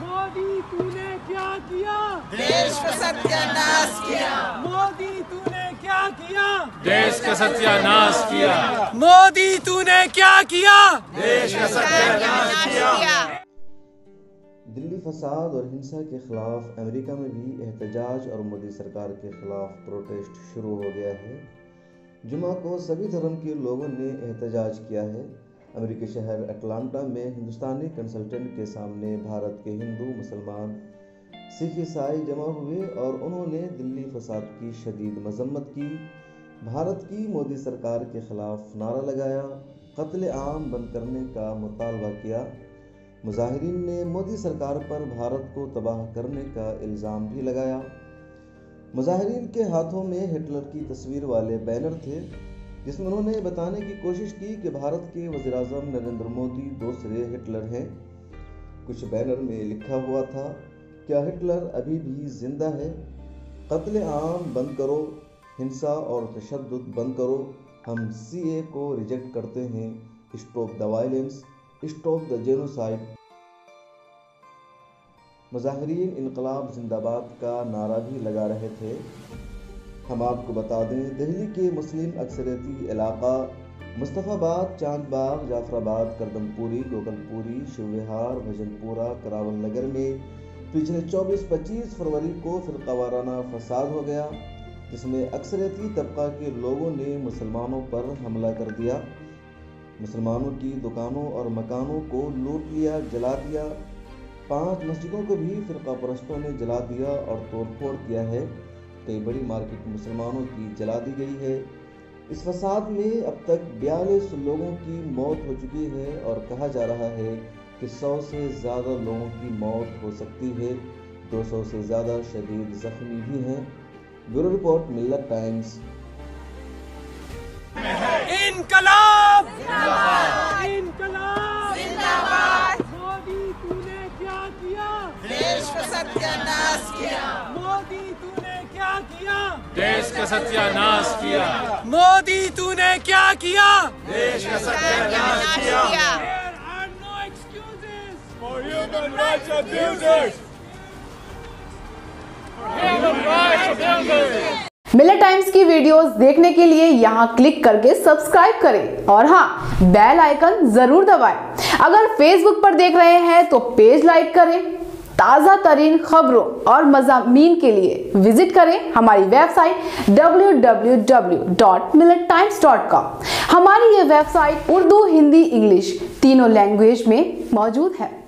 मोदी तूने क्या किया, देश का सत्यानाश किया। मोदी तूने क्या किया, देश का सत्यानाश किया। मोदी तूने क्या किया, देश का सत्यानाश किया। दिल्ली फसाद और हिंसा के खिलाफ अमेरिका में भी एहतजाज और मोदी सरकार के खिलाफ प्रोटेस्ट शुरू हो गया है। जुमा को सभी धर्म के लोगों ने एहतजाज किया है। अमेरिकी शहर अटलांटा में हिंदुस्तानी कंसल्टेंट के सामने भारत के हिंदू, मुसलमान, सिख, ईसाई जमा हुए और उन्होंने दिल्ली फसाद की शदीद मजम्मत की। भारत की मोदी सरकार के खिलाफ नारा लगाया, कत्ल आम बंद करने का मुतालबा किया। मुजाहिरीन ने मोदी सरकार पर भारत को तबाह करने का इल्ज़ाम भी लगाया। मुजाहिरीन के हाथों में हिटलर की तस्वीर वाले बैनर थे, जिसमें उन्होंने बताने की कोशिश की कि भारत के वज़ीर-ए-आज़म नरेंद्र मोदी दूसरे हिटलर हैं। कुछ बैनर में लिखा हुआ था, क्या हिटलर अभी भी जिंदा है? कत्ल आम बंद करो, हिंसा और तशद्दुद बंद करो, हम सीए को रिजेक्ट करते हैं, stop the violence, stop the genocide. मुजाहिरीन इनकलाब जिंदाबाद का नारा भी लगा रहे थे। हम आपको बता दें, दिल्ली के मुस्लिम अक्सरियती इलाका मुस्तफ़ाबाद, चांदबाग, जाफराबाद, करदमपुरी, गोकलपुरी, शिवविहार, भजनपुरा, करावल नगर में पिछले 24-25 फरवरी को फिरकावाराना फसाद हो गया, जिसमें अक्सरियती तबका के लोगों ने मुसलमानों पर हमला कर दिया। मुसलमानों की दुकानों और मकानों को लूट लिया, जला दिया। 5 मस्जिदों को भी फिरका परस्तों ने जला दिया और तोड़फोड़ किया है। कई बड़ी मार्केट मुसलमानों की जला दी गई है। इस फसाद में अब तक 42 लोगों की मौत हो चुकी है और कहा जा रहा है कि 100 से ज़्यादा लोगों की मौत हो सकती है। 200 से ज़्यादा शदीद जख्मी भी हैं। ब्यूरो रिपोर्ट, मिल्लत टाइम्स। इनकलाब इनकलाब जिंदाबाद। मोदी तूने क्या किया, देश का सत्यानाश किया। मोदी तूने क्या किया, देश का सत्यानाश किया। मोदी तूने क्या किया, देश का सत्यानाश किया। There are no excuses For human rights abusers. Human rights abusers. Millat times की वीडियोस देखने के लिए यहाँ क्लिक करके सब्सक्राइब करें और हाँ, बेल आइकन जरूर दबाएं। अगर फेसबुक पर देख रहे हैं तो पेज लाइक करें। ताज़ा तरीन खबरों और मज़ामीन के लिए विजिट करें हमारी वेबसाइट www.millettimes.com। हमारी ये वेबसाइट उर्दू, हिंदी, इंग्लिश तीनों लैंग्वेज में मौजूद है।